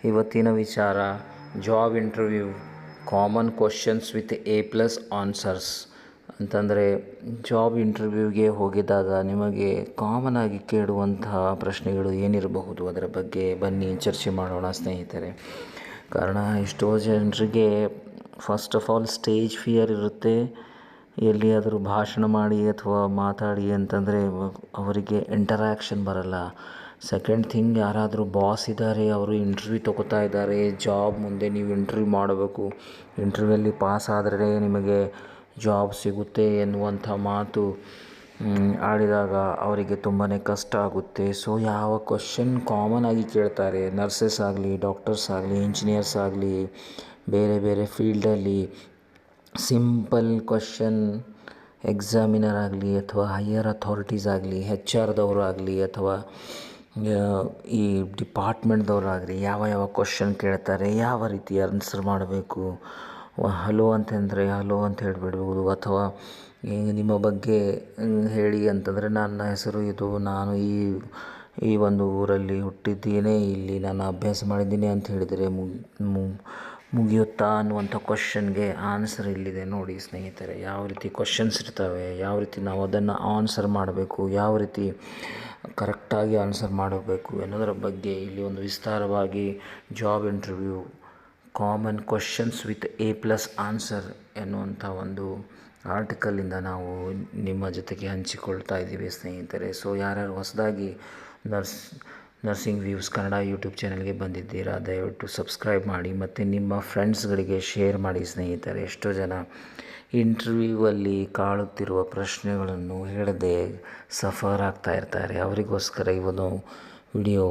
ಇವತ್ತಿನ ವಿಚಾರ job interview common questions with A+ answers ಅಂತಂದರೆ ಜಾಬ್ ಇಂಟರ್ವ್ಯೂಗೆ ಹೋಗಿದಾಗ ನಿಮಗೆ ಕಾಮನ್ ಆಗಿ ಕೇಳುವಂತಹ ಪ್ರಶ್ನೆಗಳು ಏನಿರಬಹುದು ಅದರ ಬಗ್ಗೆ ಬನ್ನಿ ಚರ್ಚೆ ಮಾಡೋಣ ಸ್ನೇಹಿತರೆ. ಕಾರಣ ಎಷ್ಟೋ ಜನರಿಗೆ first of all stage fear ಇರುತ್ತೆ. ಎಲ್ಲಿಯಾದರೂ ಭಾಷಣ ಮಾಡಿ ಅಥವಾ ಮಾತಾಡಿ ಅಂತಂದರೆ ಅವರಿಗೆ ಇಂಟರ್ಯಾಕ್ಷನ್ ಬರಲ್ಲ. ಸೆಕೆಂಡ್ ಥಿಂಗ್, ಯಾರಾದರೂ ಬಾಸ್ ಇದ್ದಾರೆ, ಅವರು ಇಂಟರ್ವ್ಯೂ ತೊಗೋತಾ ಇದ್ದಾರೆ, ಜಾಬ್ ಮುಂದೆ ನೀವು ಇಂಟರ್ವ್ಯೂ ಮಾಡಬೇಕು, ಇಂಟರ್ವ್ಯೂಯಲ್ಲಿ ಪಾಸ್ ಆದರೆ ನಿಮಗೆ ಜಾಬ್ ಸಿಗುತ್ತೆ ಎನ್ನುವಂಥ ಮಾತು ಆಡಿದಾಗ ಅವರಿಗೆ ತುಂಬಾ ಕಷ್ಟ ಆಗುತ್ತೆ. ಸೊ ಯಾವ ಕ್ವಶನ್ ಕಾಮನ್ ಆಗಿ ಕೇಳ್ತಾರೆ, ನರ್ಸಸ್ ಆಗಲಿ, ಡಾಕ್ಟರ್ಸ್ ಆಗಲಿ, ಇಂಜಿನಿಯರ್ಸ್ ಆಗಲಿ, ಬೇರೆ ಬೇರೆ ಫೀಲ್ಡಲ್ಲಿ ಸಿಂಪಲ್ ಕ್ವಶನ್ ಎಕ್ಸಾಮಿನರ್ ಆಗಲಿ ಅಥವಾ ಹೈಯರ್ ಅಥಾರಿಟೀಸ್ ಆಗಲಿ, HR ಆಗಲಿ ಅಥವಾ ಈ ಡಿಪಾರ್ಟ್ಮೆಂಟ್ದವರಾಗಲಿ ಯಾವ ಕ್ವಶನ್ ಕೇಳ್ತಾರೆ, ಯಾವ ರೀತಿ ಆನ್ಸರ್ ಮಾಡಬೇಕು. ಹಲೋ ಅಂತಂದರೆ ಹಲೋ ಅಂತ ಹೇಳಿಬಿಡ್ಬೋದು, ಅಥವಾ ನಿಮ್ಮ ಬಗ್ಗೆ ಹೇಳಿ ಅಂತಂದರೆ ನನ್ನ ಹೆಸರು ಇದು, ನಾನು ಈ ಒಂದು ಊರಲ್ಲಿ ಹುಟ್ಟಿದ್ದೇನೆ, ಇಲ್ಲಿ ನಾನು ಅಭ್ಯಾಸ ಮಾಡಿದ್ದೀನಿ ಅಂತ ಹೇಳಿದರೆ ಮುಗಿಯುತ್ತಾ ಅನ್ನುವಂಥ ಕ್ವಶನ್ಗೆ ಆನ್ಸರ್ ಇಲ್ಲಿದೆ ನೋಡಿ ಸ್ನೇಹಿತರೆ. ಯಾವ ರೀತಿ ಕ್ವಶನ್ಸ್ ಇರ್ತವೆ, ಯಾವ ರೀತಿ ನಾವು ಅದನ್ನು ಆನ್ಸರ್ ಮಾಡಬೇಕು, ಯಾವ ರೀತಿ ಕರೆಕ್ಟಾಗಿ ಆನ್ಸರ್ ಮಾಡಬೇಕು ಅನ್ನೋದರ ಬಗ್ಗೆ ಇಲ್ಲಿ ಒಂದು ವಿಸ್ತಾರವಾಗಿ job interview common questions with A+ answer ಎನ್ನುವಂಥ ಒಂದು ಆರ್ಟಿಕಲಿಂದ ನಾವು ನಿಮ್ಮ ಜೊತೆಗೆ ಹಂಚಿಕೊಳ್ತಾ ಇದ್ದೀವಿ ಸ್ನೇಹಿತರೆ. ಸೊ ಯಾರ್ಯಾರು ಹೊಸದಾಗಿ ನರ್ಸಿಂಗ್ ವ್ಯೂಸ್ ಕನ್ನಡ ಯೂಟ್ಯೂಬ್ ಚಾನಲ್ಗೆ ಬಂದಿದ್ದೀರಾ, ದಯವಿಟ್ಟು ಸಬ್ಸ್ಕ್ರೈಬ್ ಮಾಡಿ ಮತ್ತು ನಿಮ್ಮ ಫ್ರೆಂಡ್ಸ್ಗಳಿಗೆ ಶೇರ್ ಮಾಡಿ ಸ್ನೇಹಿತರೆ. ಎಷ್ಟೋ ಜನ ಇಂಟರ್ವ್ಯೂವಲ್ಲಿ ಕಾಳುತ್ತಿರುವ ಪ್ರಶ್ನೆಗಳನ್ನು ಹೇಳದೆ ಸಫರ್ ಆಗ್ತಾ ಇರ್ತಾರೆ. ಅವರಿಗೋಸ್ಕರ ಈ ಒಂದು ವಿಡಿಯೋ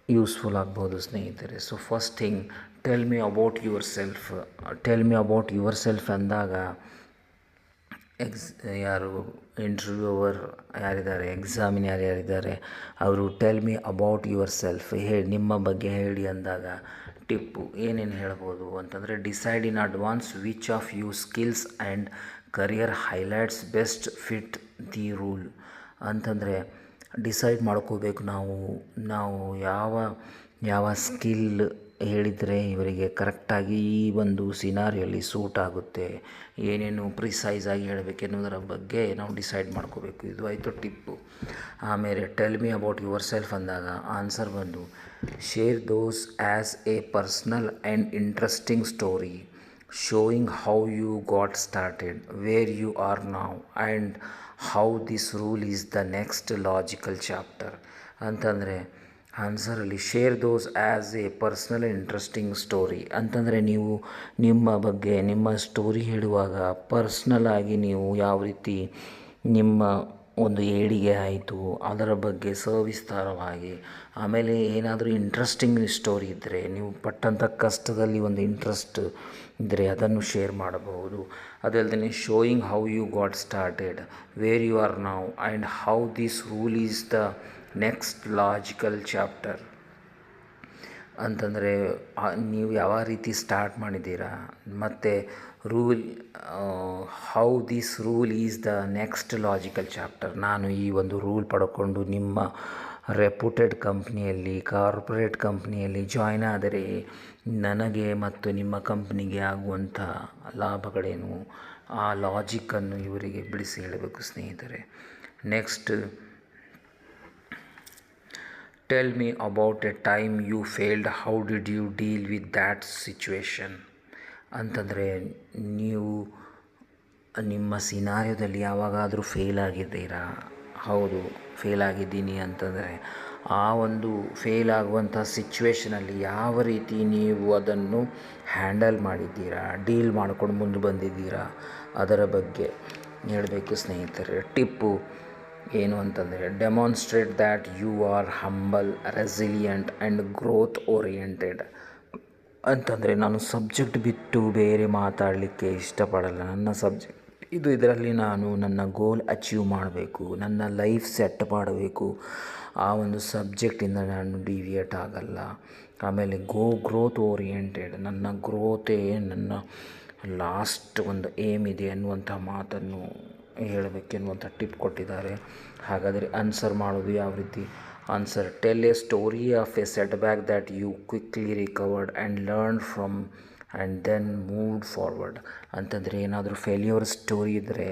ಯೂಸ್ಫುಲ್ ಆಗ್ಬೋದು ಸ್ನೇಹಿತರೆ. So first thing, tell me about yourself ಅಂದಾಗ ಯಾರು ಇಂಟರ್ವ್ಯೂವರ್ ಯಾರಿದ್ದಾರೆ, ಎಕ್ಸಾಮಿನರ್ ಯಾರಿದ್ದಾರೆ, ಅವರು tell me about yourself ನಿಮ್ಮ ಬಗ್ಗೆ ಹೇಳಿ ಅಂದಾಗ ಟಿಪ್ಪು ಏನೇನು ಹೇಳ್ಬೋದು ಅಂತಂದರೆ, decide in advance which of you skills and career highlights best fit the role ಅಂತಂದರೆ ಡಿಸೈಡ್ ಮಾಡ್ಕೋಬೇಕು ನಾವು ಯಾವ ಸ್ಕಿಲ್ ಹೇಳಿದರೆ ಇವರಿಗೆ ಕರೆಕ್ಟಾಗಿ ಈ ಒಂದು ಸಿನಾರಿಯಲ್ಲಿ ಸೂಟ್ ಆಗುತ್ತೆ, ಏನೇನು ಪ್ರಿಸೈಸಾಗಿ ಹೇಳಬೇಕು ಎನ್ನುವುದರ ಬಗ್ಗೆ ನಾವು ಡಿಸೈಡ್ ಮಾಡ್ಕೋಬೇಕು. ಇದು ಆಯಿತು ಟಿಪ್ಪು. ಆಮೇಲೆ tell me about yourself ಅಂದಾಗ ಆನ್ಸರ್ ಬಂದು, share those as a personal and interesting story showing how you got started, where you are now and how this role is the next logical chapter ಅಂತಂದರೆ ಆನ್ಸರಲ್ಲಿ share those as a personal interesting story ಅಂತಂದರೆ ನೀವು ನಿಮ್ಮ ಬಗ್ಗೆ ನಿಮ್ಮ story ಹೇಳುವಾಗ personal ಆಗಿ ನೀವು ಯಾವ ರೀತಿ ನಿಮ್ಮ ಒಂದು ಏಳಿಗೆ ಆಯಿತು ಅದರ ಬಗ್ಗೆ ಸವಿಸ್ತಾರವಾಗಿ, ಆಮೇಲೆ ಏನಾದರೂ ಇಂಟ್ರೆಸ್ಟಿಂಗ್ ಸ್ಟೋರಿ ಇದ್ದರೆ, ನೀವು ಪಟ್ಟಂಥ ಕಷ್ಟದಲ್ಲಿ ಒಂದು ಇಂಟ್ರೆಸ್ಟ್ ಇದ್ದರೆ ಅದನ್ನು ಶೇರ್ ಮಾಡಬಹುದು. ಅದಲ್ಲದೆ showing how you got started, where you are now and how this role is the next logical chapter ಅಂತಂದರೆ ನೀವು ಯಾವ ರೀತಿ ಸ್ಟಾರ್ಟ್ ಮಾಡಿದ್ದೀರಾ ಮತ್ತು how this role is the next logical chapter. ನಾನು ಈ ಒಂದು ರೂಲ್ ಪಡ್ಕೊಂಡು ನಿಮ್ಮ ರೆಪ್ಯೂಟೆಡ್ ಕಂಪ್ನಿಯಲ್ಲಿ, ಕಾರ್ಪೊರೇಟ್ ಕಂಪ್ನಿಯಲ್ಲಿ ಜಾಯ್ನ್ ಆದರೆ ನನಗೆ ಮತ್ತು ನಿಮ್ಮ ಕಂಪ್ನಿಗೆ ಆಗುವಂಥ ಲಾಭಗಳೇನು, ಆ ಲಾಜಿಕ್ಕನ್ನು ಇವರಿಗೆ ಬಿಡಿಸಿ ಹೇಳಬೇಕು ಸ್ನೇಹಿತರೆ. Next, tell me about a time you failed, how did you deal with that situation ಅಂತಂದರೆ ನೀವು ನಿಮ್ಮ ಸಿನಾರಿಯೋದಲ್ಲಿ ಯಾವಾಗಾದರೂ ಫೇಲ್ ಆಗಿದ್ದೀರಾ? ಹೌದು, ಫೇಲ್ ಆಗಿದ್ದೀನಿ ಅಂತಂದರೆ ಆ ಒಂದು ಫೇಲ್ ಆಗುವಂಥ ಸಿಚುವೇಷನಲ್ಲಿ ಯಾವ ರೀತಿ ನೀವು ಅದನ್ನು ಹ್ಯಾಂಡಲ್ ಮಾಡಿದ್ದೀರಾ, ಡೀಲ್ ಮಾಡ್ಕೊಂಡು ಮುಂದೆ ಬಂದಿದ್ದೀರಾ ಅದರ ಬಗ್ಗೆ ಹೇಳಬೇಕು ಸ್ನೇಹಿತರೆ. ಟಿಪ್ಪು ಏನು ಅಂತಂದರೆ, demonstrate that you are humble, resilient and growth oriented ಅಂತಂದರೆ ನಾನು ಸಬ್ಜೆಕ್ಟ್ ಬಿಟ್ಟು ಬೇರೆ ಮಾತಾಡಲಿಕ್ಕೆ ಇಷ್ಟಪಡಲ್ಲ. ನನ್ನ ಸಬ್ಜೆಕ್ಟ್ ಇದರಲ್ಲಿ ನಾನು ನನ್ನ ಗೋಲ್ ಅಚೀವ್ ಮಾಡಬೇಕು, ನನ್ನ ಲೈಫ್ ಸೆಟ್ ಮಾಡಬೇಕು, ಆ ಒಂದು ಸಬ್ಜೆಕ್ಟಿಂದ ನಾನು ಡಿವಿಯೇಟ್ ಆಗಲ್ಲ. ಆಮೇಲೆ ಗ್ರೋತ್ ಓರಿಯೆಂಟೆಡ್, ನನ್ನ ಗ್ರೋತೇ ನನ್ನ ಲಾಸ್ಟ್ ಒಂದು ಏಮ್ ಇದೆ ಅನ್ನುವಂಥ ಮಾತನ್ನು ಹೇಳಬೇಕೆನ್ನುವಂಥ ಟಿಪ್ ಕೊಟ್ಟಿದ್ದಾರೆ. ಹಾಗಾದರೆ ಆನ್ಸರ್ ಮಾಡೋದು ಯಾವ ರೀತಿ, answer, tell a story of a setback that you quickly recovered and learn from and then moved forward. ಅಂತಂದರೆ ಏನಾದರೂ ಫೇಲ್ಯೂರ್ ಸ್ಟೋರಿ ಇದ್ದರೆ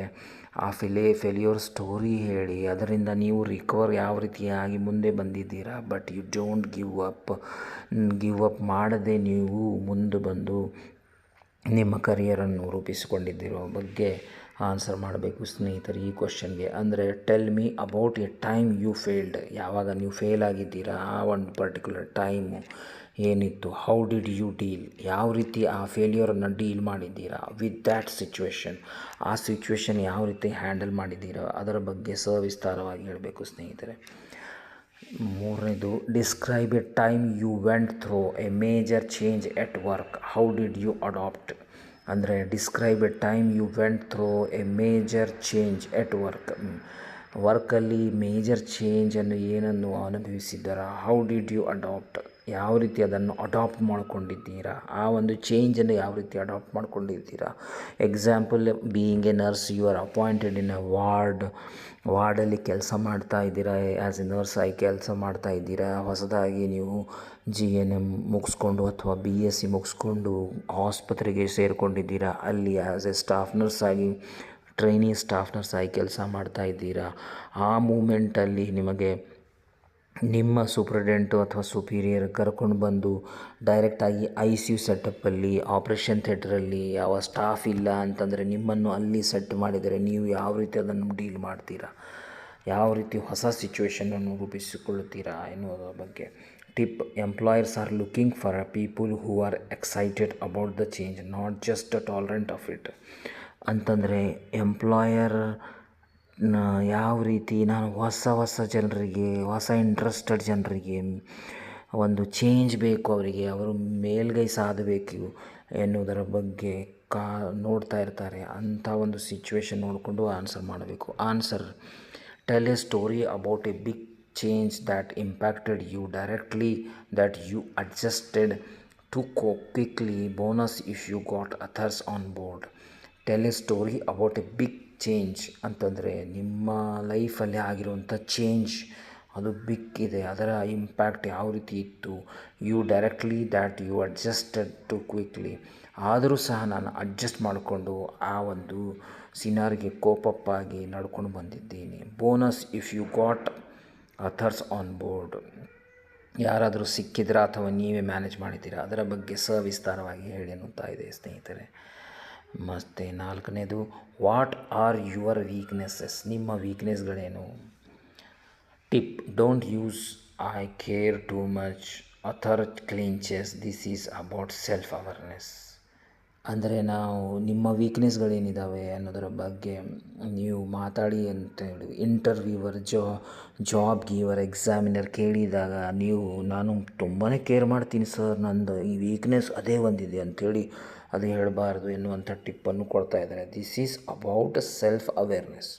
ಆ ಫೇಲ್ಯೂರ್ ಸ್ಟೋರಿ ಹೇಳಿ ಅದರಿಂದ ನೀವು ರಿಕವರ್ ಯಾವ ರೀತಿಯಾಗಿ ಮುಂದೆ ಬಂದಿದ್ದೀರಾ, but you don't give up ಮಾಡದೆ ನೀವು ಮುಂದೆ ಬಂದು ನಿಮ್ಮ ಕರಿಯರನ್ನು ರೂಪಿಸಿಕೊಂಡಿದ್ದಿರೋ ಬಗ್ಗೆ ಆನ್ಸರ್ ಮಾಡಬೇಕು ಸ್ನೇಹಿತರೆ ಈ ಕ್ವಶನ್ಗೆ. ಅಂದರೆ tell me about a time you failed, ಯಾವಾಗ ನೀವು ಫೇಲ್ ಆಗಿದ್ದೀರಾ ಆ ಒಂದು ಪರ್ಟಿಕ್ಯುಲರ್ ಟೈಮು ಏನಿತ್ತು. ಹೌ ಡಿಡ್ ಯು ಡೀಲ್, ಯಾವ ರೀತಿ ಆ ಫೇಲ್ಯೂರನ್ನು ಡೀಲ್ ಮಾಡಿದ್ದೀರಾ ವಿತ್ ದ್ಯಾಟ್ ಸಿಚುವೇಶನ್, ಆ ಸಿಚುವೇಶನ್ ಯಾವ ರೀತಿ ಹ್ಯಾಂಡಲ್ ಮಾಡಿದ್ದೀರಾ ಅದರ ಬಗ್ಗೆ ಸವಿಸ್ತಾರವಾಗಿ ಹೇಳಬೇಕು ಸ್ನೇಹಿತರೆ. ಮೂರನೇದು, describe a time you went through a major change at work, how did you adapt. ಅಂದರೆ describe a time you went through a major change at ವರ್ಕಲ್ಲಿ ಮೇಜರ್ ಚೇಂಜನ್ನು ಏನನ್ನು ಅನುಭವಿಸಿದ್ದೀರಾ, ಹೌ ಡಿಡ್ ಯು ಅಡಾಪ್ಟ್, ಯಾವ ರೀತಿ ಅದನ್ನು ಅಡಾಪ್ಟ್ ಮಾಡ್ಕೊಂಡಿದ್ದೀರಾ, ಆ ಒಂದು ಚೇಂಜನ್ನು ಯಾವ ರೀತಿ ಅಡಾಪ್ಟ್ ಮಾಡ್ಕೊಂಡಿದ್ದೀರಾ. Example, being a nurse, you are appointed in a ವಾರ್ಡಲ್ಲಿ ಕೆಲಸ ಮಾಡ್ತಾ ಇದ್ದೀರಾ, ಆ್ಯಸ್ ಎ ನರ್ಸ್ ಆಗಿ ಕೆಲಸ ಮಾಡ್ತಾ ಇದ್ದೀರಾ. ಹೊಸದಾಗಿ ನೀವು GNM ಮುಗಿಸ್ಕೊಂಡು ಅಥವಾ BSc ಮುಗಿಸ್ಕೊಂಡು ಆಸ್ಪತ್ರೆಗೆ ಸೇರಿಕೊಂಡಿದ್ದೀರಾ, ಅಲ್ಲಿ ಆ್ಯಸ್ ಎ ಸ್ಟಾಫ್ ನರ್ಸ್ ಆಗಿ ಸ್ಟಾಫ್ ನರ್ಸ್ ಆಗಿ ಕೆಲಸ ಮಾಡ್ತಾ ಇದ್ದೀರಾ. ಆ ಮೂಮೆಂಟಲ್ಲಿ ನಿಮಗೆ ನಿಮ್ಮ ಸೂಪ್ರಿಡೆಂಟು ಅಥವಾ ಸುಪೀರಿಯರ್ ಕರ್ಕೊಂಡು ಬಂದು ಡೈರೆಕ್ಟಾಗಿ ICU ಸೆಟಪ್ಪಲ್ಲಿ ಆಪ್ರೇಷನ್ ಥಿಯೇಟ್ರಲ್ಲಿ ಯಾವ ಸ್ಟಾಫ್ ಇಲ್ಲ ಅಂತಂದರೆ ನಿಮ್ಮನ್ನು ಅಲ್ಲಿ ಸೆಟ್ ಮಾಡಿದರೆ ನೀವು ಯಾವ ರೀತಿ ಅದನ್ನು ಡೀಲ್ ಮಾಡ್ತೀರಾ, ಯಾವ ರೀತಿ ಹೊಸ ಸಿಚುವೇಶನನ್ನು ರೂಪಿಸಿಕೊಳ್ಳುತ್ತೀರಾ ಎನ್ನುವುದರ ಬಗ್ಗೆ. Tip, employers are looking for a people who are excited about the change, not just tolerant of it. ಅಂತಂದರೆ ಎಂಪ್ಲಾಯರ್ ಯಾವ ರೀತಿ ನಾನು ಹೊಸ ಜನರಿಗೆ, ಹೊಸ ಇಂಟ್ರೆಸ್ಟೆಡ್ ಜನರಿಗೆ ಒಂದು ಚೇಂಜ್ ಬೇಕು, ಅವರಿಗೆ ಅವರು ಮೇಲ್ಗೈ ಸಾಧಬೇಕು ಎನ್ನುವುದರ ಬಗ್ಗೆ ನೋಡ್ತಾ ಇರ್ತಾರೆ. ಅಂಥ ಒಂದು ಸಿಚುವೇಶನ್ ನೋಡಿಕೊಂಡು ಆನ್ಸರ್ ಮಾಡಬೇಕು. Answer, tell a story about a big change that impacted you directly, that you adjusted to quickly. Bonus if you got others on board. Tell a story about a big change ಅಂತಂದರೆ ನಿಮ್ಮ ಲೈಫಲ್ಲಿ ಆಗಿರುವಂಥ change ಅದು big ಇದೆ, ಅದರ impact ಯಾವ ರೀತಿ ಇತ್ತು. You directly that you adjusted to quickly, ಆದರೂ ಸಹ ನಾನು ಅಡ್ಜಸ್ಟ್ ಮಾಡಿಕೊಂಡು ಆ ಒಂದು ಸಿನಾರಿಗೆ ಕೋಪಪ್ ಆಗಿ ನಡ್ಕೊಂಡು ಬಂದಿದ್ದೀನಿ. Bonus if you got others on board, ಯಾರಾದರೂ ಸಿಕ್ಕಿದ್ರಾ ಅಥವಾ ನೀವೇ ಮ್ಯಾನೇಜ್ ಮಾಡಿದ್ದೀರಾ ಅದರ ಬಗ್ಗೆ ಸವಿಸ್ತಾರವಾಗಿ ಹೇಳಿ ಅನ್ನುತ್ತಾ ಇದೆ ಸ್ನೇಹಿತರೆ. ಮತ್ತು ನಾಲ್ಕನೇದು, ವಾಟ್ ಆರ್ ಯುವರ್ ವೀಕ್ನೆಸ್ಸಸ್, ನಿಮ್ಮ ವೀಕ್ನೆಸ್ಗಳೇನು. Tip, don't use I care too much other clichés, this is about self awareness. ಅಂದರೆ ನಾವು ನಿಮ್ಮ ವೀಕ್ನೆಸ್ಗಳೇನಿದ್ದಾವೆ ಅನ್ನೋದರ ಬಗ್ಗೆ ನೀವು ಮಾತಾಡಿ ಅಂತೇಳಿ ಇಂಟರ್ವ್ಯೂವರ್, ಜಾಬ್ ಗೀವರ್, ಎಕ್ಸಾಮಿನರ್ ಕೇಳಿದಾಗ ನೀವು ನಾನು ತುಂಬಾ ಕೇರ್ ಮಾಡ್ತೀನಿ ಸರ್, ನಂದು ಈ ವೀಕ್ನೆಸ್ ಅದೇ ಒಂದಿದೆ ಅಂಥೇಳಿ ಅದು ಹೇಳಬಾರ್ದು ಎನ್ನುವಂಥ ಟಿಪ್ಪನ್ನು ಕೊಡ್ತಾ ಇದ್ದಾರೆ. This is about self awareness,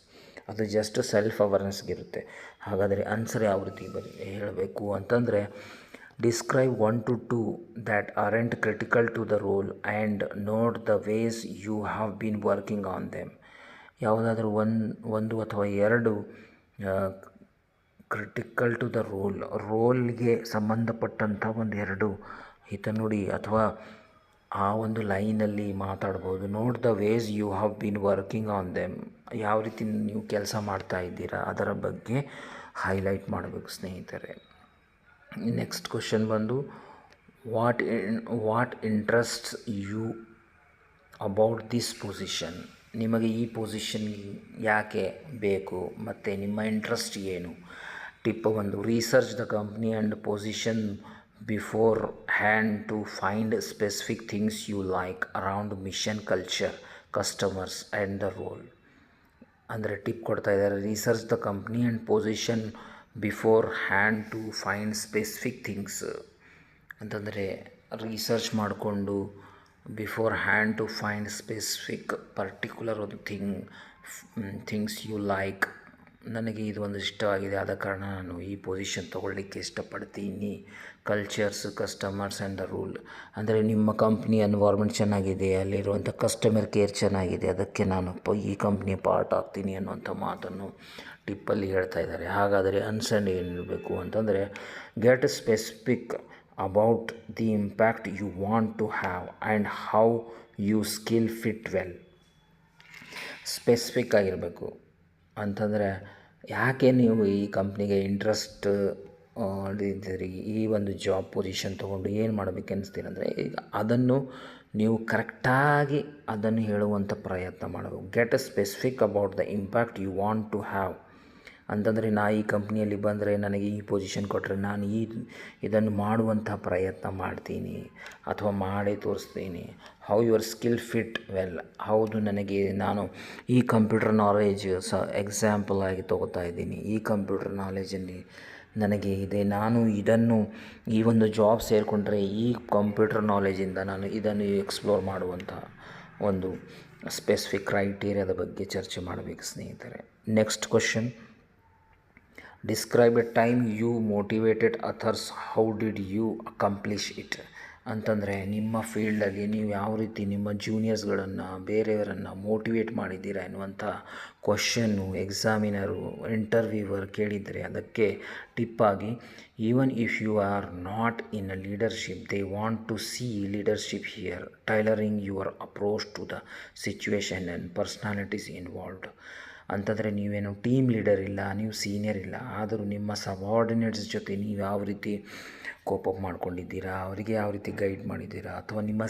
ಅದು ಜಸ್ಟ್ ಸೆಲ್ಫ್ ಅವೇರ್ನೆಸ್ಗಿರುತ್ತೆ. ಹಾಗಾದರೆ ಆನ್ಸರ್ ಯಾವ ರೀತಿ ಹೇಳಬೇಕು ಅಂತಂದರೆ, describe 1 to 2 that aren't critical to the role and note the ways you have been working on them. ಯಾವುದಾದ್ರೂ ಒಂದು ಅಥವಾ ಎರಡು ಕ್ರಿಟಿಕಲ್ ಟು ದ ರೋಲ್ಗೆ ಸಂಬಂಧಪಟ್ಟಂಥ ಒಂದೆರಡು ಹಿತನುಡಿ ಅಥವಾ ಆ ಒಂದು ಲೈನಲ್ಲಿ ಮಾತಾಡ್ಬೋದು. Note the ways you have been working on them, ಯಾವ ರೀತಿ ನೀವು ಕೆಲಸ ಮಾಡ್ತಾ ಇದ್ದೀರಾ ಅದರ ಬಗ್ಗೆ ಹೈಲೈಟ್ ಮಾಡಬೇಕು ಸ್ನೇಹಿತರೆ. ನೆಕ್ಸ್ಟ್ ಕ್ವಶನ್ ಬಂದು, what interests you about this position, ನಿಮಗೆ ಈ ಪೊಸಿಷನ್ ಯಾಕೆ ಬೇಕು ಮತ್ತು ನಿಮ್ಮ ಇಂಟ್ರೆಸ್ಟ್ ಏನು. ಟಿಪ್ ಒಂದು, research the company and position beforehand to find specific things you like around mission, culture, customers and the role. ಅಂದರೆ ಟಿಪ್ ಕೊಡ್ತಾ ಇದ್ದಾರೆ, research the company and position beforehand to find specific things ಅಂತಂದರೆ research ಮಾಡಿಕೊಂಡು beforehand to find specific particular ಒಂದು things you like ನನಗೆ ಇದು ಒಂದು ಇಷ್ಟವಾಗಿದೆ, ಆದ ಕಾರಣ ನಾನು ಈ ಪೊಸಿಷನ್ ತೊಗೊಳ್ಳಿಕ್ಕೆ ಇಷ್ಟಪಡ್ತೀನಿ. Cultures, customers and the rule, ಅಂದರೆ ನಿಮ್ಮ ಕಂಪ್ನಿ ಎನ್ವೈರ್ಮೆಂಟ್ ಚೆನ್ನಾಗಿದೆ, ಅಲ್ಲಿರುವಂಥ ಕಸ್ಟಮರ್ ಕೇರ್ ಚೆನ್ನಾಗಿದೆ, ಅದಕ್ಕೆ ನಾನು ಈ ಕಂಪ್ನಿಯ ಪಾರ್ಟ್ ಆಗ್ತೀನಿ ಅನ್ನುವಂಥ ಮಾತನ್ನು ಟಿಪ್ಪಲ್ಲಿ ಹೇಳ್ತಾ ಇದ್ದಾರೆ. ಹಾಗಾದರೆ ಆನ್ಸರ್ ಏನಿರಬೇಕು ಅಂತಂದರೆ, get specific about the impact you want to have and how you skill fit well. Specific ಆಗಿರಬೇಕು ಅಂತಂದರೆ, ಯಾಕೆ ನೀವು ಈ ಕಂಪ್ನಿಗೆ ಇಂಟ್ರೆಸ್ಟ್ ಇದ್ದೀರಿ, ಈ ಒಂದು ಜಾಬ್ ಪೊಸಿಷನ್ ತೊಗೊಂಡು ಏನು ಮಾಡಬೇಕು ಅನ್ನಿಸ್ತೀರಂದರೆ, ಈಗ ಅದನ್ನು ನೀವು ಕರೆಕ್ಟಾಗಿ ಅದನ್ನು ಹೇಳುವಂಥ ಪ್ರಯತ್ನ ಮಾಡಬೇಕು. Get specific about the impact you want to have ಅಂತಂದರೆ, ನಾ ಈ ಕಂಪ್ನಿಯಲ್ಲಿ ಬಂದರೆ ನನಗೆ ಈ ಪೊಸಿಷನ್ ಕೊಟ್ಟರೆ ನಾನು ಇದನ್ನು ಮಾಡುವಂಥ ಪ್ರಯತ್ನ ಮಾಡ್ತೀನಿ ಅಥವಾ ಮಾಡೇ ತೋರಿಸ್ತೀನಿ. How your skill fit well, ಹೌದು ನನಗೆ ನಾನು ಈ ಕಂಪ್ಯೂಟರ್ ನಾಲೆಜ್ ಎಕ್ಸಾಂಪಲ್ ಆಗಿ ತೊಗೋತಾ ಇದ್ದೀನಿ, ಈ ಕಂಪ್ಯೂಟರ್ ನಾಲೆಜಲ್ಲಿ ನನಗೆ ಇದೆ, ನಾನು ಈ ಒಂದು ಜಾಬ್ ಸೇರಿಕೊಂಡ್ರೆ ಈ ಕಂಪ್ಯೂಟರ್ ನಾಲೆಜಿಂದ ನಾನು ಇದನ್ನು ಎಕ್ಸ್ಪ್ಲೋರ್ ಮಾಡುವಂಥ ಒಂದು ಸ್ಪೆಸಿಫಿಕ್ ಕ್ರೈಟೀರಿಯಾದ ಬಗ್ಗೆ ಚರ್ಚೆ ಮಾಡಬೇಕು ಸ್ನೇಹಿತರೆ. Next question, describe a time you motivated others, how did you accomplish it ಅಂತಂದರೆ, ನಿಮ್ಮ ಫೀಲ್ಡಲ್ಲಿ ನೀವು ಯಾವ ರೀತಿ ನಿಮ್ಮ ಜೂನಿಯರ್ಸ್ಗಳನ್ನು, ಬೇರೆಯವರನ್ನು ಮೋಟಿವೇಟ್ ಮಾಡಿದ್ದೀರಾ ಎನ್ನುವಂಥ ಕ್ವಶನ್ನು ಎಕ್ಸಾಮಿನರು, ಇಂಟರ್ವ್ಯೂವರ್ ಕೇಳಿದರೆ ಅದಕ್ಕೆ ಟಿಪ್ಪಾಗಿ, even if you are not in a leadership they want to see leadership here, tailoring your approach to the situation and personalities involved ಅಂತಂದರೆ, ನೀವೇನು ಟೀಮ್ ಲೀಡರ್ ಇಲ್ಲ, ನೀವು ಸೀನಿಯರ್ ಇಲ್ಲ, ಆದರೂ ನಿಮ್ಮ ಸಬಾರ್ಡಿನೇಟ್ಸ್ ಜೊತೆ ನೀವು ಯಾವ ರೀತಿ ಕೋಪಪ್ ಮಾಡ್ಕೊಂಡಿದ್ದೀರಾ, ಅವರಿಗೆ ಯಾವ ರೀತಿ ಗೈಡ್ ಮಾಡಿದ್ದೀರಾ, ಅಥವಾ ನಿಮ್ಮ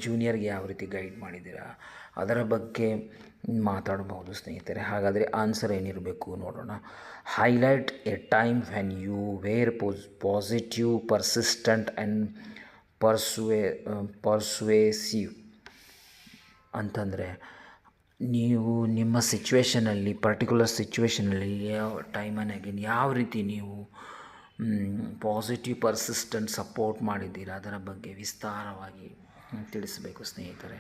ಜೂನಿಯರ್ಗೆ ಯಾವ ರೀತಿ ಗೈಡ್ ಮಾಡಿದ್ದೀರಾ, ಅದರ ಬಗ್ಗೆ ಮಾತಾಡಬಹುದು ಸ್ನೇಹಿತರೆ. ಹಾಗಾದರೆ ಆನ್ಸರ್ ಏನಿರಬೇಕು ನೋಡೋಣ. Highlight a time when you were positive, persistent and persuasive ಅಂತಂದರೆ, ನೀವು ನಿಮ್ಮ ಸಿಚುವೇಷನಲ್ಲಿ, ಪರ್ಟಿಕ್ಯುಲರ್ ಸಿಚುವೇಷನಲ್ಲಿ ಯಾವ ಟೈಮನ್ನಾಗಿ ಯಾವ ರೀತಿ ನೀವು ಪಾಸಿಟಿವ್, ಪರ್ಸಿಸ್ಟೆಂಟ್ ಸಪೋರ್ಟ್ ಮಾಡಿದ್ದೀರಾ ಅದರ ಬಗ್ಗೆ ವಿಸ್ತಾರವಾಗಿ ತಿಳಿಸಬೇಕು ಸ್ನೇಹಿತರೆ.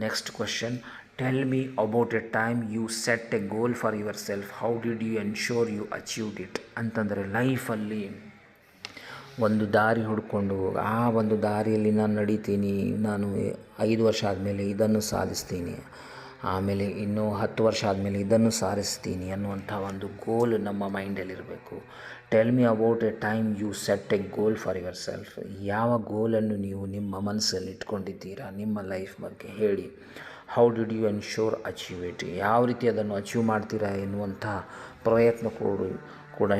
Next question, tell me about a time you set a goal for yourself, how did you ensure you achieved it ಅಂತಂದರೆ, ಲೈಫಲ್ಲಿ ಒಂದು ದಾರಿ ಹುಡ್ಕೊಂಡು ಆ ಒಂದು ದಾರಿಯಲ್ಲಿ ನಾನು ನಡೀತೀನಿ, ನಾನು 5 ವರ್ಷ ಆದಮೇಲೆ ಇದನ್ನು ಸಾಧಿಸ್ತೀನಿ, ಆಮೇಲೆ ಇನ್ನೂ 10 ವರ್ಷ ಆದಮೇಲೆ ಇದನ್ನು ಸಾಧಿಸ್ತೀನಿ ಅನ್ನುವಂಥ ಒಂದು ಗೋಲ್ ನಮ್ಮ ಮೈಂಡಲ್ಲಿರಬೇಕು. Tell me about a time you set a goal for yourself, ಯಾವ ಗೋಲನ್ನು ನೀವು ನಿಮ್ಮ ಮನಸ್ಸಲ್ಲಿ ಇಟ್ಕೊಂಡಿದ್ದೀರಾ ನಿಮ್ಮ ಲೈಫ್ ಬಗ್ಗೆ ಹೇಳಿ. How did you ensure achieve it, ಯಾವ ರೀತಿ ಅದನ್ನು ಅಚೀವ್ ಮಾಡ್ತೀರಾ ಎನ್ನುವಂಥ ಪ್ರಯತ್ನ ಕೂಡ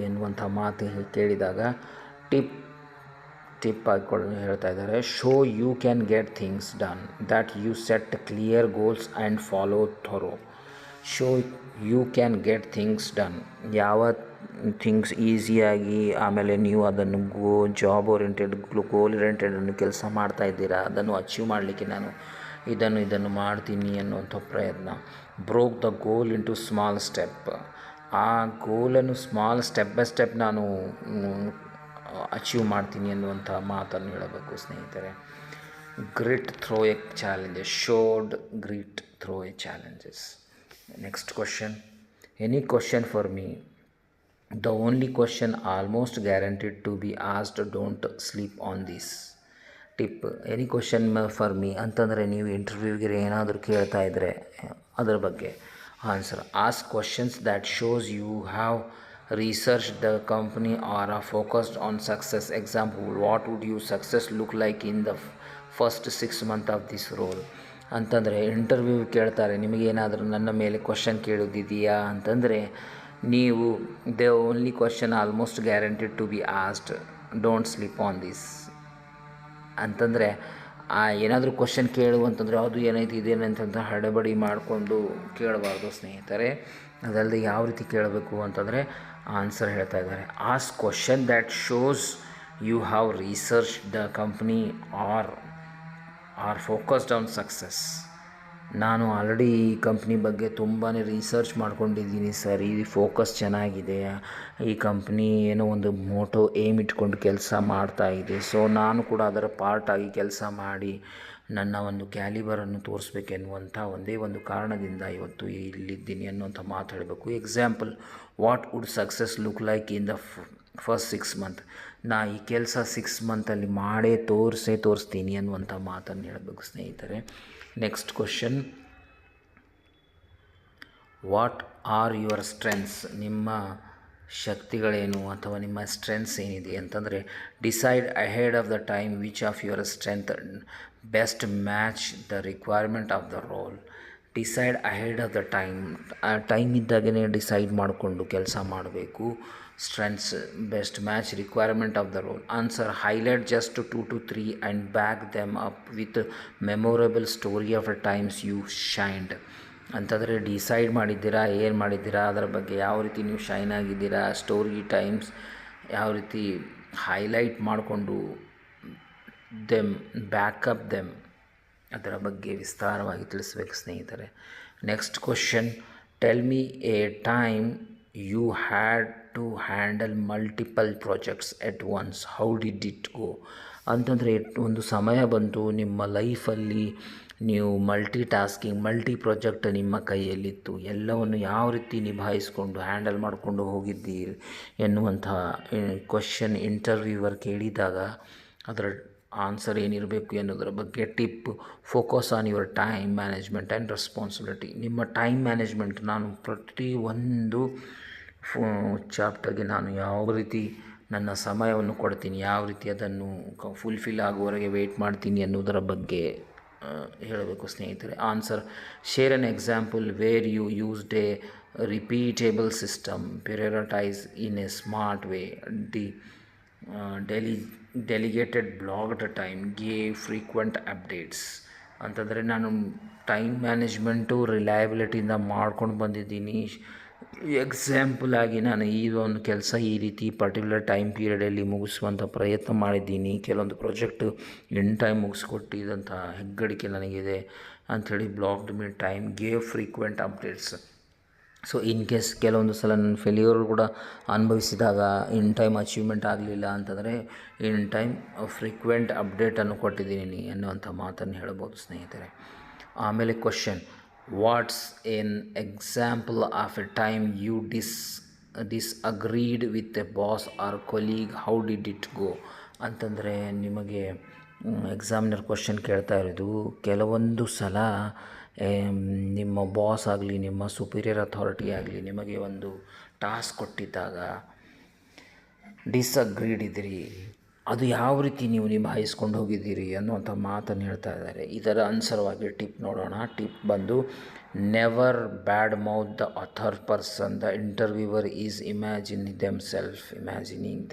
ಎನ್ನುವಂಥ ಮಾತು ಕೇಳಿದಾಗ ಟಿಪ್ ಆಗಿ ಹೇಳ್ತಾ ಇದ್ದಾರೆ. Show you can get things done that you set clear goals and follow through. Show you can get things done, ಯಾವ ಥಿಂಗ್ಸ್ ಈಸಿಯಾಗಿ, ಆಮೇಲೆ ನೀವು ಅದನ್ನು ಜಾಬ್ ಓರಿಯೆಂಟೆಡ್, ಗೋಲ್ ಓರಿಯೆಂಟೆಡನ್ನು ಕೆಲಸ ಮಾಡ್ತಾ ಇದ್ದೀರಾ, ಅದನ್ನು ಅಚೀವ್ ಮಾಡಲಿಕ್ಕೆ ನಾನು ಇದನ್ನು ಮಾಡ್ತೀನಿ ಅನ್ನುವಂಥ ಪ್ರಯತ್ನ. Broke the goal into small step, ಆ ಗೋಲನ್ನು ಸ್ಟೆಪ್ ಬೈ ಸ್ಟೆಪ್ ನಾನು ಅಚೀವ್ ಮಾಡ್ತೀನಿ ಅನ್ನುವಂಥ ಮಾತನ್ನು ಹೇಳಬೇಕು ಸ್ನೇಹಿತರೆ. Grit through a challenges, showed grit through a challenges. Next question, any question for me, the only question almost guaranteed to be asked, don't sleep on this. Tip, any question for me ಅಂತಂದರೆ, ನೀವು ಇಂಟರ್ವ್ಯೂಗೆ ಏನಾದರೂ ಕೇಳ್ತಾ ಇದ್ದರೆ ಅದರ ಬಗ್ಗೆ answer. Ask questions that shows you have researched the company or are focused on success. Example, what would your success look like in the first 6 months of this role ಅಂತಂದರೆ, interview ಕೇಳ್ತಾರೆ, ನಿಮಗೇನಾದರೂ ನನ್ನ ಮೇಲೆ ಕ್ವಶನ್ ಕೇಳೋದಿದೆಯಾ ಅಂತಂದರೆ, ನೀವು the only question almost guaranteed to be asked, don't sleep on this ಅಂತಂದರೆ, ಏನಾದರೂ ಕ್ವಶನ್ ಕೇಳುವಂತಂದರೆ ಅದು ಏನೈತಿ ಇದೇನಂತಂತ ಹಡಬಡಿ ಮಾಡಿಕೊಂಡು ಕೇಳಬಾರ್ದು ಸ್ನೇಹಿತರೆ. ಅದಲ್ಲದೆ ಯಾವ ರೀತಿ ಕೇಳಬೇಕು ಅಂತಂದರೆ ಆನ್ಸರ್ ಹೇಳ್ತಾ ಇದ್ದಾರೆ. Ask question that shows you have research the company are focused on success. ನಾನು ಆಲ್ರೆಡಿ ಈ ಕಂಪ್ನಿ ಬಗ್ಗೆ ತುಂಬಾ ರಿಸರ್ಚ್ ಮಾಡ್ಕೊಂಡಿದ್ದೀನಿ ಸರ್, ಈ ಫೋಕಸ್ ಚೆನ್ನಾಗಿದೆ, ಈ ಕಂಪ್ನಿ ಏನೋ ಒಂದು ಏಮ್ ಇಟ್ಕೊಂಡು ಕೆಲಸ ಮಾಡ್ತಾಯಿದೆ, ಸೊ ನಾನು ಕೂಡ ಅದರ ಪಾರ್ಟಾಗಿ ಕೆಲಸ ಮಾಡಿ ನನ್ನ ಒಂದು ಕ್ಯಾಲಿಬರನ್ನು ತೋರಿಸ್ಬೇಕೆನ್ನುವಂಥ ಒಂದೇ ಒಂದು ಕಾರಣದಿಂದ ಇವತ್ತು ಇಲ್ಲಿದ್ದೀನಿ ಅನ್ನುವಂಥ ಮಾತು ಹೇಳಬೇಕು. Example, what would success look like in the first 6 month. ನಾ ಈ ಕೆಲಸ 6 ಮಂತಲ್ಲಿ ಮಾಡೇ ತೋರಿಸ್ತೀನಿ ಅನ್ನುವಂಥ ಮಾತನ್ನು ಹೇಳಬೇಕು ಸ್ನೇಹಿತರೆ. Next question, what are your strengths. ನಿಮ್ಮ ಶಕ್ತಿಗಳೇನು ಅಥವಾ ನಿಮ್ಮ ಸ್ಟ್ರೆಂತ್ಸ್ ಏನಿದೆ ಅಂತಂದರೆ, decide ahead of the time which of your strength best match the requirement of the role. Decide ahead of the time ಇದ್ದಾಗೇ ಡಿಸೈಡ್ ಮಾಡಿಕೊಂಡು ಕೆಲಸ ಮಾಡಬೇಕು. Strengths best match requirement of the role. Answer, highlight just 2 to 3 and back them up with memorable story of the times you shined. ಅಂತಂದರೆ decide ಮಾಡಿದ್ದೀರಾ, ಏನು ಮಾಡಿದ್ದೀರಾ, ಅದರ ಬಗ್ಗೆ ಯಾವ ರೀತಿ ನೀವು ಶೈನ್ ಆಗಿದ್ದೀರಾ, ಸ್ಟೋರಿ ಟೈಮ್ಸ್ ಯಾವ ರೀತಿ ಹೈಲೈಟ್ ಮಾಡಿಕೊಂಡು ಬ್ಯಾಕಪ್ ದೆಮ್ ಅದರ ಬಗ್ಗೆ ವಿಸ್ತಾರವಾಗಿ ತಿಳಿಸ್ಬೇಕು ಸ್ನೇಹಿತರೆ. Next question, tell me a time you had to handle multiple projects at once, how did it go. ಅಂತಂದರೆ ಒಂದು ಸಮಯ ಬಂತು ನಿಮ್ಮ ಲೈಫಲ್ಲಿ, ನೀವು ಮಲ್ಟಿ ಪ್ರಾಜೆಕ್ಟ್ ನಿಮ್ಮ ಕೈಯಲ್ಲಿತ್ತು, ಎಲ್ಲವನ್ನು ಯಾವ ರೀತಿ ನಿಭಾಯಿಸ್ಕೊಂಡು ಹ್ಯಾಂಡಲ್ ಮಾಡಿಕೊಂಡು ಹೋಗಿದ್ದೀರಿ ಎನ್ನುವಂಥ ಕ್ವಶನ್ ಇಂಟರ್ವ್ಯೂವರ್ ಕೇಳಿದಾಗ ಅದರ ಆನ್ಸರ್ ಏನಿರಬೇಕು ಎನ್ನುವುದರ ಬಗ್ಗೆ tip, focus on your time management and responsibility. ನಿಮ್ಮ ಟೈಮ್ ಮ್ಯಾನೇಜ್ಮೆಂಟ್, ನಾನು ಪ್ರತಿಯೊಂದು ಚಾಪ್ಟರ್ಗೆ ನಾನು ಯಾವ ರೀತಿ ನನ್ನ ಸಮಯವನ್ನು ಕೊಡ್ತೀನಿ, ಯಾವ ರೀತಿ ಅದನ್ನು ಫುಲ್ಫಿಲ್ ಆಗುವವರೆಗೆ ವೆಯ್ಟ್ ಮಾಡ್ತೀನಿ ಅನ್ನೋದರ ಬಗ್ಗೆ ಹೇಳಬೇಕು ಸ್ನೇಹಿತರೆ. Answer, share an example where you used a repeatable system, prioritize in a smart way, delegated blocked time, gave frequent updates. ಅಂತಂದರೆ ನಾನು ಟೈಮ್ ಮ್ಯಾನೇಜ್ಮೆಂಟು ರಿಲಯಬಿಲಿಟಿಯಿಂದ ಮಾಡ್ಕೊಂಡು ಬಂದಿದ್ದೀನಿ. ಎಕ್ಸಾಂಪಲ್ ಆಗಿ ನಾನು ಈ ಒಂದು ಕೆಲಸ ಈ ರೀತಿ ಪರ್ಟಿಕ್ಯುಲರ್ ಟೈಮ್ ಪೀರಿಯಡಲ್ಲಿ ಮುಗಿಸುವಂಥ ಪ್ರಯತ್ನ ಮಾಡಿದ್ದೀನಿ, ಕೆಲವೊಂದು ಪ್ರಾಜೆಕ್ಟ್ ಇನ್ ಟೈಮ್ ಮುಗಿಸ್ಕೊಟ್ಟಿದ್ದಂಥ ಹೆಗ್ಗಳಿಕೆ ನನಗಿದೆ ಅಂಥೇಳಿ. Blocked me time, gave frequent updates. So in case ಕೆಲವೊಂದು ಸಲ ನನ್ನ ಫೇಲ್ಯೂರ್ ಕೂಡ ಅನುಭವಿಸಿದಾಗ ಇನ್ ಟೈಮ್ ಅಚೀವ್ಮೆಂಟ್ ಆಗಲಿಲ್ಲ ಅಂತಂದರೆ ಇನ್ ಟೈಮ್ ಫ್ರೀಕ್ವೆಂಟ್ ಅಪ್ಡೇಟನ್ನು ಕೊಟ್ಟಿದ್ದೀನಿ ಅನ್ನುವಂಥ ಮಾತನ್ನು ಹೇಳ್ಬೋದು ಸ್ನೇಹಿತರೆ. ಆಮೇಲೆ question, what's an example of a time you disagreed with a boss or colleague, how did it go. ಅಂತಂದರೆ ನಿಮಗೆ ಎಕ್ಸಾಮಿನರ್ ಕ್ವಶನ್ ಕೇಳ್ತಾ ಇರೋದು, ಕೆಲವೊಂದು ಸಲ ನಿಮ್ಮ ಬಾಸ್ ಆಗಲಿ, ನಿಮ್ಮ ಸುಪೀರಿಯರ್ ಅಥಾರಿಟಿ ಆಗಲಿ ನಿಮಗೆ ಒಂದು ಟಾಸ್ಕ್ ಕೊಟ್ಟಿದ್ದಾಗ ಡಿಸ್ಅಗ್ರೀಡ್ ಇದ್ದೀರಿ, ಅದು ಯಾವ ರೀತಿ ನೀವು ನಿಭಾಯಿಸ್ಕೊಂಡು ಹೋಗಿದ್ದೀರಿ ಅನ್ನುವಂಥ ಮಾತನ್ನು ಹೇಳ್ತಾ ಇದ್ದಾರೆ. ಇದರ ಅನುಸಾರವಾಗಿ ಟಿಪ್ ನೋಡೋಣ. ಟಿಪ್ ಬಂದು, never bad mouth the author person, the interviewer is imagining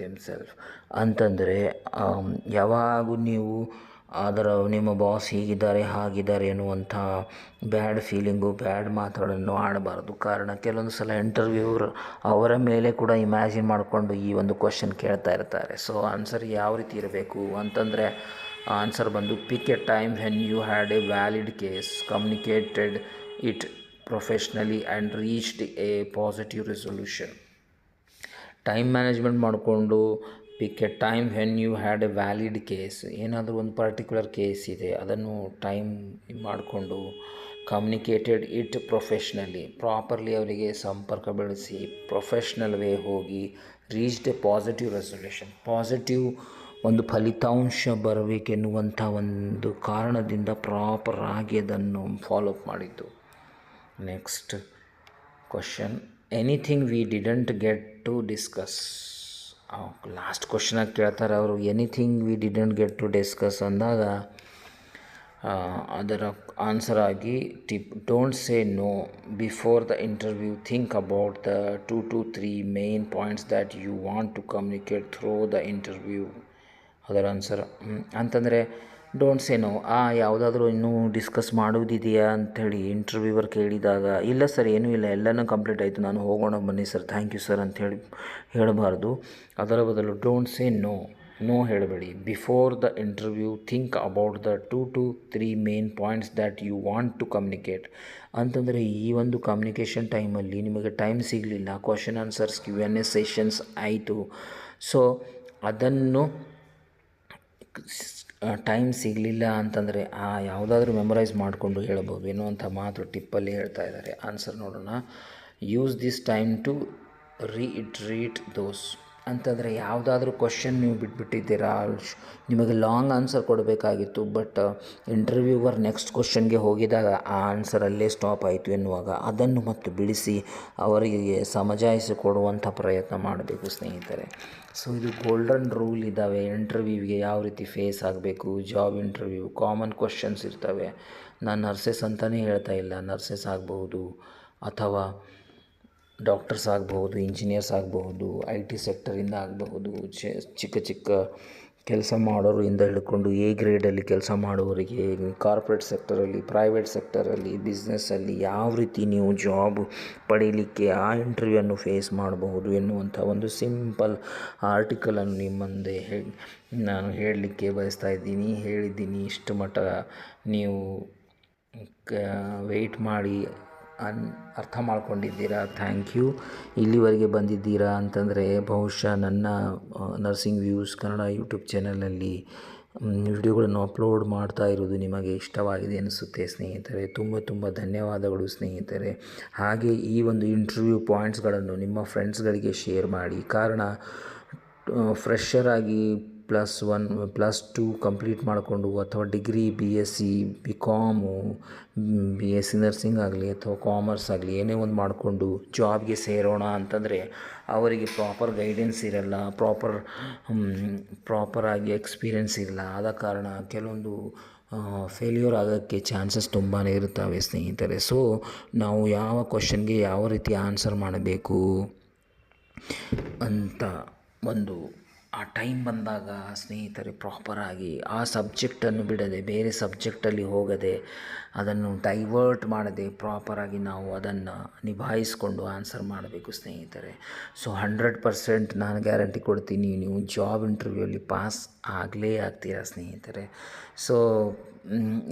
themself. ಅಂತಂದರೆ ಯಾವಾಗೂ ನೀವು ನಿಮ್ಮ ಬಾಸ್ ಹೀಗಿದ್ದಾರೆ ಹಾಗಿದ್ದಾರೆ ಎನ್ನುವಂಥ ಬ್ಯಾಡ್ ಫೀಲಿಂಗು, ಬ್ಯಾಡ್ ಮಾತುಗಳನ್ನು ಆಡಬಾರ್ದು. ಕಾರಣ ಕೆಲವೊಂದು ಸಲ ಇಂಟರ್ವ್ಯೂವರ್ ಅವರ ಮೇಲೆ ಕೂಡ ಇಮ್ಯಾಜಿನ್ ಮಾಡಿಕೊಂಡು ಈ ಒಂದು ಕ್ವಶನ್ ಕೇಳ್ತಾ ಇರ್ತಾರೆ. ಸೊ ಆನ್ಸರ್ ಯಾವ ರೀತಿ ಇರಬೇಕು ಅಂತಂದರೆ, ಆನ್ಸರ್ ಬಂದು, pick a time when you had a valid case, communicated it professionally and reached a positive resolution. Time management ಮಾಡಿಕೊಂಡು pick a time when you had a valid case, ಏನಾದರೂ ಒಂದು particular case ಇದೆ ಅದನ್ನು time ಮಾಡಿಕೊಂಡು communicated it professionally, properly ಅವರಿಗೆ ಸಂಪರ್ಕ ಬೆಳೆಸಿ professional way ಹೋಗಿ reached a positive resolution, positive ಒಂದು ಫಲಿತಾಂಶ ಬರಬೇಕೆನ್ನುವಂಥ ಒಂದು ಕಾರಣದಿಂದ ಪ್ರಾಪರ್ ಆಗಿ ಅದನ್ನು ಫಾಲೋಅಪ್ ಮಾಡಿದ್ದು. Next question, anything we didn't get to discuss. Last ಕ್ವಶನಾಗಿ ಕೇಳ್ತಾರೆ ಅವರು, anything we didn't get to discuss ಅಂದಾಗ ಅದರ ಆನ್ಸರ್ ಆಗಿ tip, don't say no before the interview, think about the 2 to 3 main points that you want to communicate through the interview. ಅದರ answer ಅಂತಂದರೆ don't say no, ಯಾವುದಾದ್ರೂ ಇನ್ನೂ discuss ಮಾಡೋದಿದೆಯಾ ಅಂಥೇಳಿ interviewer ಕೇಳಿದಾಗ, ಇಲ್ಲ ಸರ್ ಏನೂ ಇಲ್ಲ, ಎಲ್ಲನೂ ಕಂಪ್ಲೀಟ್ ಆಯಿತು, ನಾನು ಹೋಗೋಣ ಬನ್ನಿ ಸರ್, ಥ್ಯಾಂಕ್ ಯು ಸರ್ ಅಂಥೇಳಿ ಹೇಳಬಾರ್ದು. ಅದರ ಬದಲು ಡೋಂಟ್ ಸೇ ನೋ ಹೇಳಬೇಡಿ. Before the interview think about the 2 to 3 main points that you want to communicate. ಅಂತಂದರೆ ಈ ಒಂದು ಕಮ್ಯುನಿಕೇಷನ್ ಟೈಮಲ್ಲಿ ನಿಮಗೆ ಟೈಮ್ ಸಿಗಲಿಲ್ಲ, ಕ್ವಶನ್ ಆನ್ಸರ್ಸ್ Q&A ಸೆಷನ್ಸ್ ಆಯಿತು. ಸೊ ಅದನ್ನು ಟೈಮ್ ಸಿಗಲಿಲ್ಲ ಅಂತಂದರೆ ಯಾವುದಾದ್ರೂ ಮೆಮೊರೈಸ್ ಮಾಡಿಕೊಂಡು ಹೇಳ್ಬೋದು ಎನ್ನುವಂಥ ಮಾತು ಟಿಪ್ಪಲ್ಲಿ ಹೇಳ್ತಾ ಇದ್ದಾರೆ. ಆನ್ಸರ್ ನೋಡೋಣ. Use this time to reiterate those ಅಂತಂದರೆ ಯಾವುದಾದ್ರೂ ಕ್ವಶನ್ ನೀವು ಬಿಟ್ಬಿಟ್ಟಿದ್ದೀರಾ, ನಿಮಗೆ ಲಾಂಗ್ ಆನ್ಸರ್ ಕೊಡಬೇಕಾಗಿತ್ತು, ಬಟ್ ಇಂಟರ್ವ್ಯೂವರ್ ನೆಕ್ಸ್ಟ್ ಕ್ವಶನ್ಗೆ ಹೋಗಿದಾಗ ಆ ಆನ್ಸರಲ್ಲೇ ಸ್ಟಾಪ್ ಆಯಿತು ಎನ್ನುವಾಗ ಅದನ್ನು ಮತ್ತು ಬಿಡಿಸಿ ಅವರಿಗೆ ಸಮಜಾಯಿಸಿ ಕೊಡುವಂಥ ಪ್ರಯತ್ನ ಮಾಡಬೇಕು ಸ್ನೇಹಿತರೆ. ಸೊ ಇದು ಗೋಲ್ಡನ್ ರೂಲ್ ಇದ್ದಾವೆ. ಇಂಟರ್ವ್ಯೂವಿಗೆ ಯಾವ ರೀತಿ ಫೇಸ್ ಆಗಬೇಕು, ಜಾಬ್ ಇಂಟರ್ವ್ಯೂ ಕಾಮನ್ ಕ್ವಶನ್ಸ್ ಇರ್ತವೆ. ನಾನು ನರ್ಸಸ್ ಅಂತಲೇ ಹೇಳ್ತಾ ಇಲ್ಲ, ನರ್ಸಸ್ ಆಗಬಹುದು ಅಥವಾ ಡಾಕ್ಟರ್ಸ್ ಆಗಬಹುದು, ಇಂಜಿನಿಯರ್ಸ್ ಆಗಬಹುದು, IT ಸೆಕ್ಟರಿಂದ ಆಗಬಹುದು, ಚಿಕ್ಕ ಚಿಕ್ಕ ಕೆಲಸ ಮಾಡೋರಿಂದ ಹಿಡ್ಕೊಂಡು A ಗ್ರೇಡಲ್ಲಿ ಕೆಲಸ ಮಾಡುವವರಿಗೆ, ಕಾರ್ಪೊರೇಟ್ ಸೆಕ್ಟರಲ್ಲಿ, ಪ್ರೈವೇಟ್ ಸೆಕ್ಟರಲ್ಲಿ, ಬಿಸ್ನೆಸ್ಸಲ್ಲಿ ಯಾವ ರೀತಿ ನೀವು ಜಾಬ್ ಪಡೀಲಿಕ್ಕೆ ಆ ಇಂಟರ್ವ್ಯೂವನ್ನು ಫೇಸ್ ಮಾಡಬಹುದು ಎನ್ನುವಂಥ ಒಂದು ಸಿಂಪಲ್ ಆರ್ಟಿಕಲನ್ನು ನಿಮ್ಮ ಮುಂದೆ ನಾನು ಹೇಳಲಿಕ್ಕೆ ಬಯಸ್ತಾ ಇದ್ದೀನಿ. ಹೇಳಿದ್ದೀನಿ, ಇಷ್ಟು ಮಟ್ಟ ನೀವು ವೆಯ್ಟ್ ಮಾಡಿ ಅರ್ಥ ಮಾಡ್ಕೊಂಡಿದ್ದೀರಾ. Thank you. ಇಲ್ಲಿವರೆಗೆ ಬಂದಿದ್ದೀರಾ ಅಂತಂದರೆ ಬಹುಶಃ ನನ್ನ ನರ್ಸಿಂಗ್ ವ್ಯೂಸ್ ಕನ್ನಡ ಯೂಟ್ಯೂಬ್ ಚಾನಲಲ್ಲಿ ವಿಡಿಯೋಗಳನ್ನು ಅಪ್ಲೋಡ್ ಮಾಡ್ತಾ ಇರೋದು ನಿಮಗೆ ಇಷ್ಟವಾಗಿದೆ ಅನಿಸುತ್ತೆ ಸ್ನೇಹಿತರೆ. ತುಂಬ ಧನ್ಯವಾದಗಳು ಸ್ನೇಹಿತರೆ. ಹಾಗೆ ಈ ಒಂದು ಇಂಟರ್ವ್ಯೂ ಪಾಯಿಂಟ್ಸ್ಗಳನ್ನು ನಿಮ್ಮ ಫ್ರೆಂಡ್ಸ್ಗಳಿಗೆ ಶೇರ್ ಮಾಡಿ. ಕಾರಣ ಫ್ರೆಷರ್ ಆಗಿ +1 +2 ಕಂಪ್ಲೀಟ್ ಮಾಡಿಕೊಂಡು ಅಥವಾ degree BSc BCom BSc nursing ಆಗಲಿ ಅಥವಾ ಕಾಮರ್ಸ್ ಆಗಲಿ ಏನೇ ಒಂದು ಮಾಡಿಕೊಂಡು ಜಾಬ್ಗೆ ಸೇರೋಣ ಅಂತಂದರೆ ಅವರಿಗೆ ಪ್ರಾಪರ್ ಗೈಡೆನ್ಸ್ ಇರಲ್ಲ, ಪ್ರಾಪರಾಗಿ ಎಕ್ಸ್ಪೀರಿಯೆನ್ಸ್ ಇರಲ್ಲ. ಆದ ಕಾರಣ ಕೆಲವೊಂದು ಫೇಲ್ಯೂರ್ ಆಗೋಕ್ಕೆ ಚಾನ್ಸಸ್ ತುಂಬಾ ಇರ್ತವೆ ಸ್ನೇಹಿತರೆ. ಸೊ ನಾವು ಯಾವ ಕ್ವಶನ್ಗೆ ಯಾವ ರೀತಿ ಆನ್ಸರ್ ಮಾಡಬೇಕು ಅಂತ ಒಂದು ಆ ಟೈಮ್ ಬಂದಾಗ ಸ್ನೇಹಿತರೆ ಪ್ರಾಪರಾಗಿ ಆ ಸಬ್ಜೆಕ್ಟನ್ನು ಬಿಡದೆ ಬೇರೆ ಸಬ್ಜೆಕ್ಟಲ್ಲಿ ಹೋಗದೆ ಅದನ್ನು ಡೈವರ್ಟ್ ಮಾಡದೆ ಪ್ರಾಪರಾಗಿ ನಾವು ಅದನ್ನು ನಿಭಾಯಿಸ್ಕೊಂಡು ಆನ್ಸರ್ ಮಾಡಬೇಕು ಸ್ನೇಹಿತರೆ. ಸೊ 100% ನಾನು ಗ್ಯಾರಂಟಿ ಕೊಡ್ತೀನಿ, ನೀವು ಜಾಬ್ ಇಂಟರ್ವ್ಯೂಯಲ್ಲಿ ಪಾಸ್ ಆಗಲೇ ಆಗ್ತೀರಾ ಸ್ನೇಹಿತರೆ. ಸೊ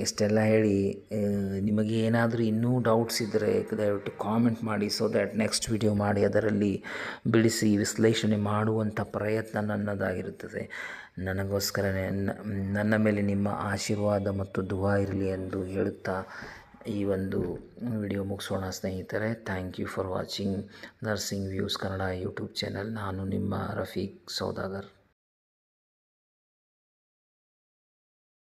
ಇಷ್ಟೆಲ್ಲ ಹೇಳಿ ನಿಮಗೆ ಏನಾದರೂ ಇನ್ನೂ ಡೌಟ್ಸ್ ಇದ್ದರೆ ದಯವಿಟ್ಟು ಕಾಮೆಂಟ್ ಮಾಡಿ, ಸೊ ದ್ಯಾಟ್ ನೆಕ್ಸ್ಟ್ ವಿಡಿಯೋ ಮಾಡಿ ಅದರಲ್ಲಿ ಬಿಡಿಸಿ ವಿಶ್ಲೇಷಣೆ ಮಾಡುವಂಥ ಪ್ರಯತ್ನ ನನ್ನದಾಗಿರುತ್ತದೆ. ನನಗೋಸ್ಕರ ನನ್ನ ಮೇಲೆ ನಿಮ್ಮ ಆಶೀರ್ವಾದ ಮತ್ತು ದುವಾ ಇರಲಿ ಎಂದು ಹೇಳುತ್ತಾ ಈ ಒಂದು ವಿಡಿಯೋ ಮುಗಿಸೋಣ ಸ್ನೇಹಿತರೆ. Thank you for watching nursing views Kannada YouTube channel. ನಾನು ನಿಮ್ಮ ರಫೀಕ್ ಸೌದಾಗರ್.